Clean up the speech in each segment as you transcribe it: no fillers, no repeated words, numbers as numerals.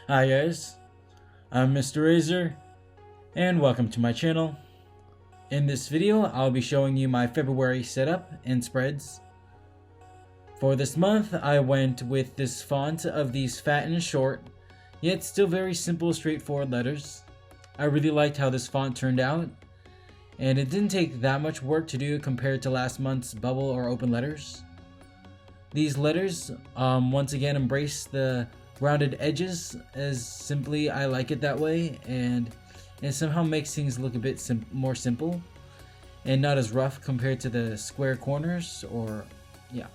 Hi guys, I'm Mr. Razor, and welcome to my channel. In this video, I'll be showing you my February setup and spreads. For this month, I went with this font of these fat and short, yet still very simple, straightforward letters. I really liked how this font turned out, and it didn't take that much work to do compared to last month's bubble or open letters. These letters, once again, embrace the rounded edges, as simply I like it that way, and it somehow makes things look a bit more simple and not as rough compared to the square corners, or yeah.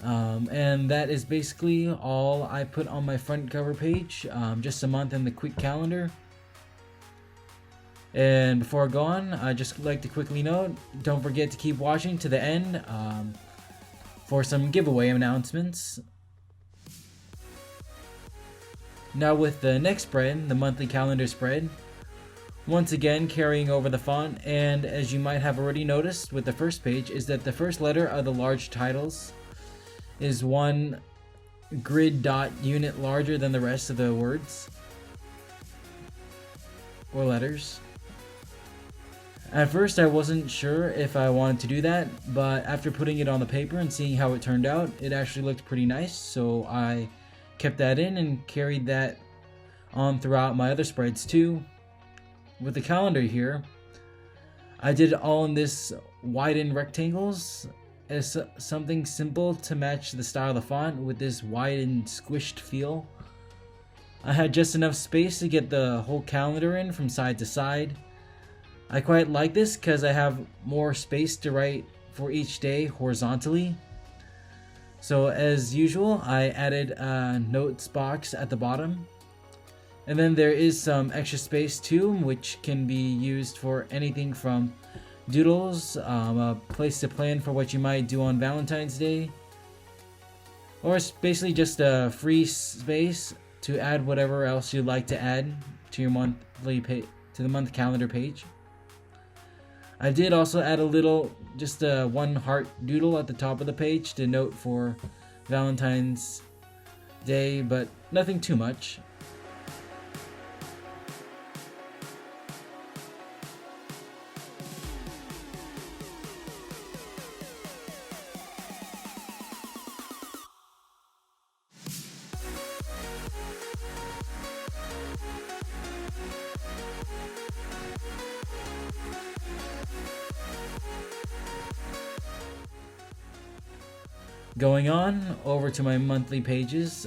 And that is basically all I put on my front cover page, just a month in the quick calendar. And before I go on, I just like to quickly note, don't forget to keep watching to the end for some giveaway announcements. Now with the next spread, the monthly calendar spread, once again carrying over the font, and as you might have already noticed with the first page, is that the first letter of the large titles is one grid dot unit larger than the rest of the words or letters. At first I wasn't sure if I wanted to do that, but after putting it on the paper and seeing how it turned out, it actually looked pretty nice, so I kept that in and carried that on throughout my other spreads too. With the calendar here, I did it all in this widened rectangles as something simple to match the style of the font with this wide and squished feel. I had just enough space to get the whole calendar in from side to side. I quite like this because I have more space to write for each day horizontally. So as usual, I added a notes box at the bottom. And then there is some extra space too, which can be used for anything from doodles, a place to plan for what you might do on Valentine's Day, or it's basically just a free space to add whatever else you'd like to add to your to the month calendar page. I did also add a little, just a one heart doodle at the top of the page to note for Valentine's Day, but nothing too much. Going on over to my monthly pages,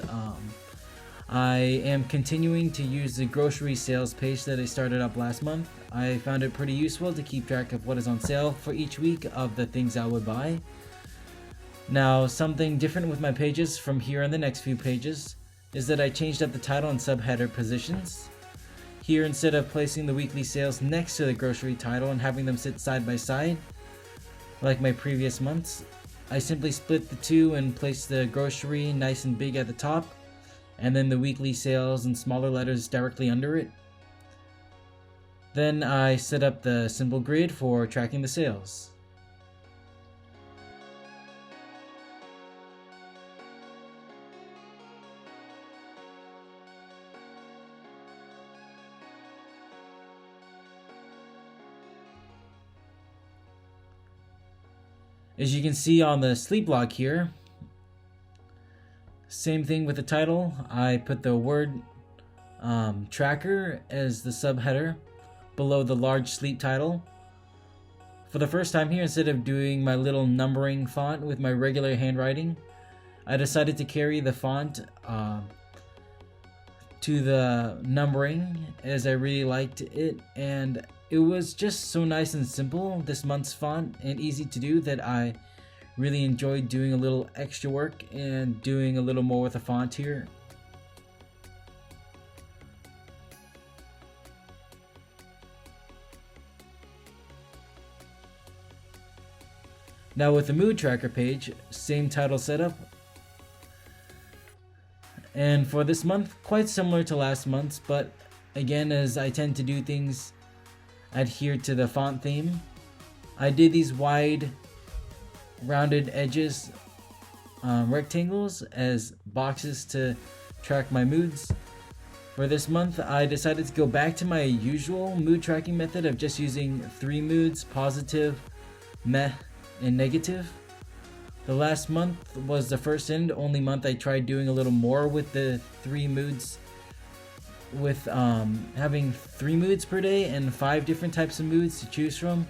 I am continuing to use the grocery sales page that I started up last month. I found it pretty useful to keep track of what is on sale for each week of the things I would buy. Now, something different with my pages from here on the next few pages is that I changed up the title and subheader positions. Here, instead of placing the weekly sales next to the grocery title and having them sit side by side, like my previous months, I simply split the two and placed the grocery nice and big at the top, and then the weekly sales in smaller letters directly under it. Then I set up the simple grid for tracking the sales. As you can see on the sleep log here, same thing with the title. I put the word tracker as the subheader below the large sleep title. For the first time here, instead of doing my little numbering font with my regular handwriting, I decided to carry the font to the numbering, as I really liked it, and it was just so nice and simple, this month's font, and easy to do, that I really enjoyed doing a little extra work and doing a little more with the font here. Now with the mood tracker page, same title setup. And for this month, quite similar to last month's, but again, as I tend to do things adhere to the font theme, I did these wide rounded edges rectangles as boxes to track my moods. For this month, I decided to go back to my usual mood tracking method of just using 3 moods: positive, meh, and negative. The last month was the first and only month I tried doing a little more with the 3 moods, with having 3 moods per day and 5 different types of moods to choose from.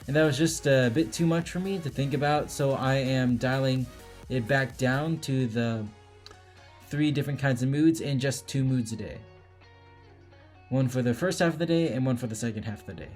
And that was just a bit too much for me to think about, so I am dialing it back down to the 3 different kinds of moods and just 2 moods a day. One for the first half of the day and one for the second half of the day.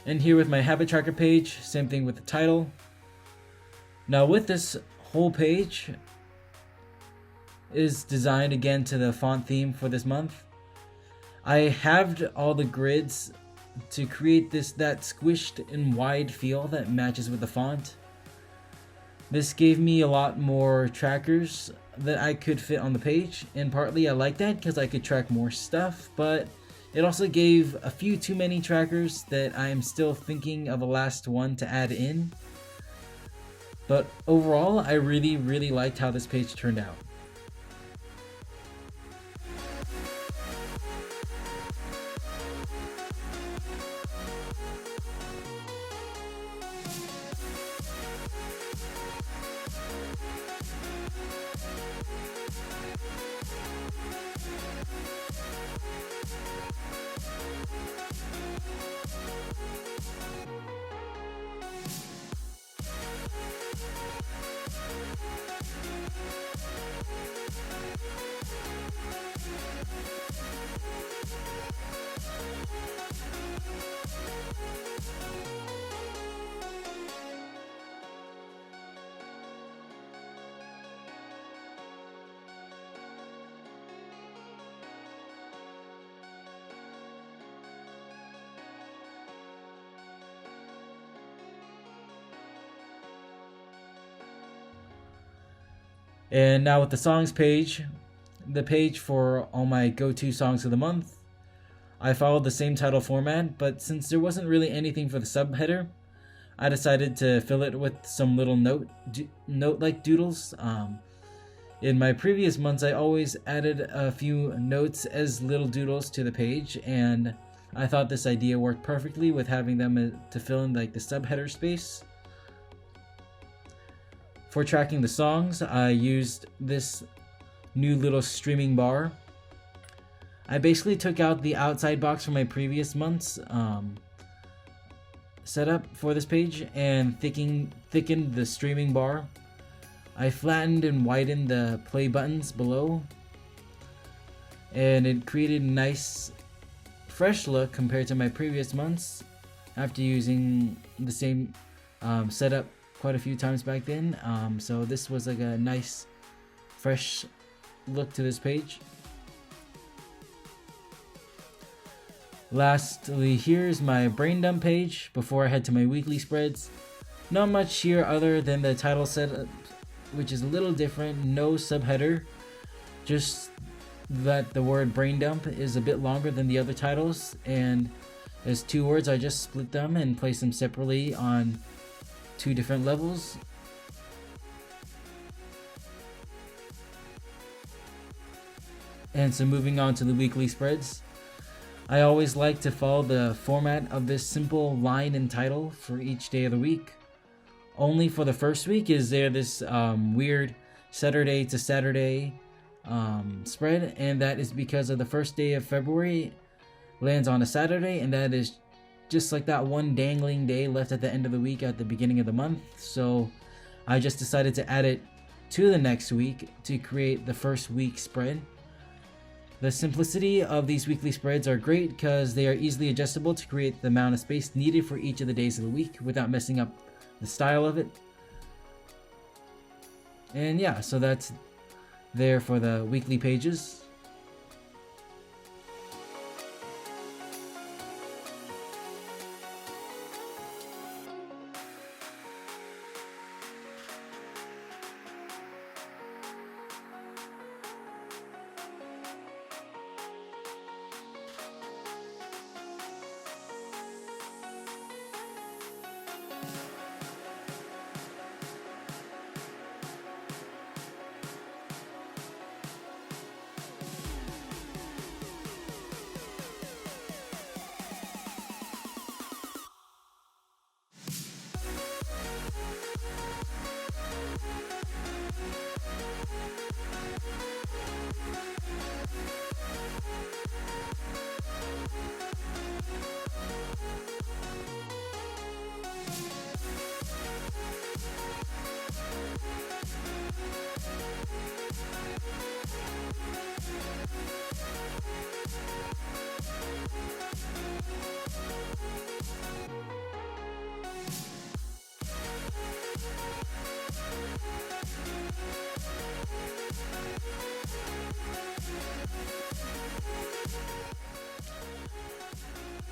And here with my habit tracker page, same thing with the title. Now with this whole page is designed again to the font theme for this month. I halved all the grids to create that squished and wide feel that matches with the font. This gave me a lot more trackers that I could fit on the page, and partly I like that because I could track more stuff, but it also gave a few too many trackers that I am still thinking of a last one to add in. But overall, I really liked how this page turned out. And now with the songs page, the page for all my go-to songs of the month, I followed the same title format, but since there wasn't really anything for the subheader, I decided to fill it with some little note-like doodles. In my previous months, I always added a few notes as little doodles to the page, and I thought this idea worked perfectly with having them to fill in like the subheader space. For tracking the songs, I used this new little streaming bar. I basically took out the outside box from my previous month's setup for this page and thickened the streaming bar. I flattened and widened the play buttons below, and it created a nice fresh look compared to my previous months after using the same setup quite a few times back then. So this was like a nice fresh look to this page. Lastly, here's my brain dump page before I head to my weekly spreads. Not much here other than the title setup, which is a little different. No subheader, just that the word brain dump is a bit longer than the other titles, and as 2 words I just split them and placed them separately on 2 different levels. And so moving on to the weekly spreads, I always like to follow the format of this simple line and title for each day of the week. Only for the first week is there this weird Saturday to Saturday spread, and that is because of the first day of February lands on a Saturday, and that is just like that one dangling day left at the end of the week at the beginning of the month. So I just decided to add it to the next week to create the first week spread. The simplicity of these weekly spreads are great because they are easily adjustable to create the amount of space needed for each of the days of the week without messing up the style of it. And yeah, so that's there for the weekly pages.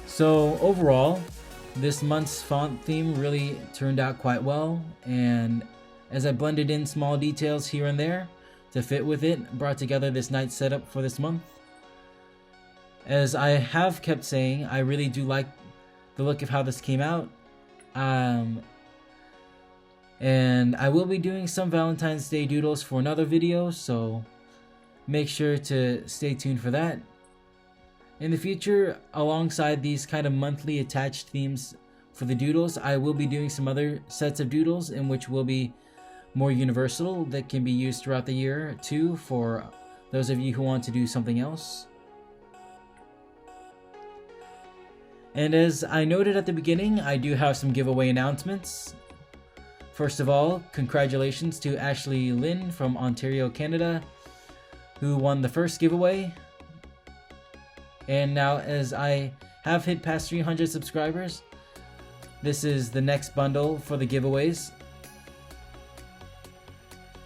So overall, this month's font theme really turned out quite well, and as I blended in small details here and there to fit with it, brought together this nice setup for this month. As I have kept saying, I really do like the look of how this came out. And I will be doing some Valentine's Day doodles for another video, so make sure to stay tuned for that. In the future, alongside these kind of monthly attached themes for the doodles, I will be doing some other sets of doodles in which will be more universal that can be used throughout the year too, for those of you who want to do something else. And as I noted at the beginning, I do have some giveaway announcements. First of all, congratulations to Ashley Lynn from Ontario, Canada, who won the first giveaway. And now, as I have hit past 300 subscribers, this is the next bundle for the giveaways.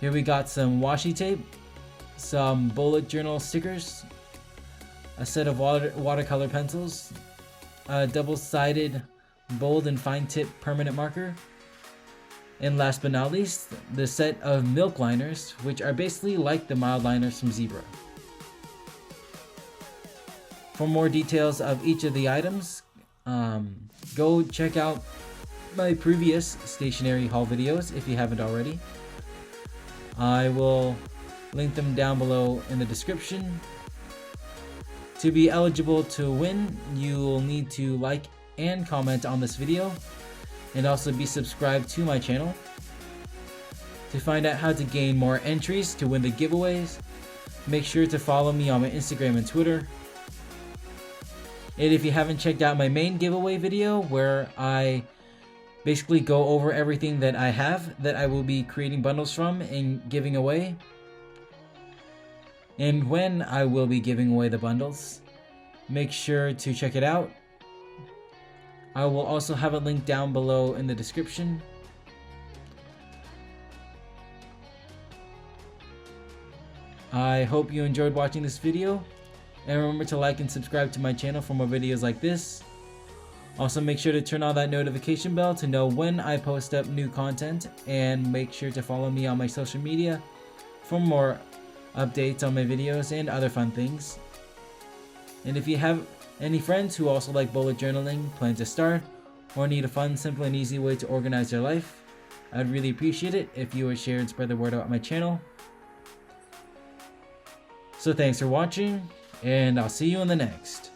Here we got some washi tape, some bullet journal stickers, a set of watercolor pencils, a double-sided bold and fine tip permanent marker, and last but not least, the set of milk liners, which are basically like the mild liners from Zebra. For more details of each of the items, go check out my previous stationery haul videos if you haven't already. I will link them down below in the description. To be eligible to win, you will need to like and comment on this video, and also be subscribed to my channel. To find out how to gain more entries to win the giveaways, make sure to follow me on my Instagram and Twitter. And if you haven't checked out my main giveaway video, where I basically go over everything that I have that I will be creating bundles from and giving away, and when I will be giving away the bundles, make sure to check it out. I will also have a link down below in the description. I hope you enjoyed watching this video, and remember to like and subscribe to my channel for more videos like this. Also, make sure to turn on that notification bell to know when I post up new content, and make sure to follow me on my social media for more updates on my videos and other fun things. And if you have any friends who also like bullet journaling, plan to start, or need a fun, simple, and easy way to organize their life, I'd really appreciate it if you would share and spread the word about my channel. So thanks for watching, and I'll see you in the next.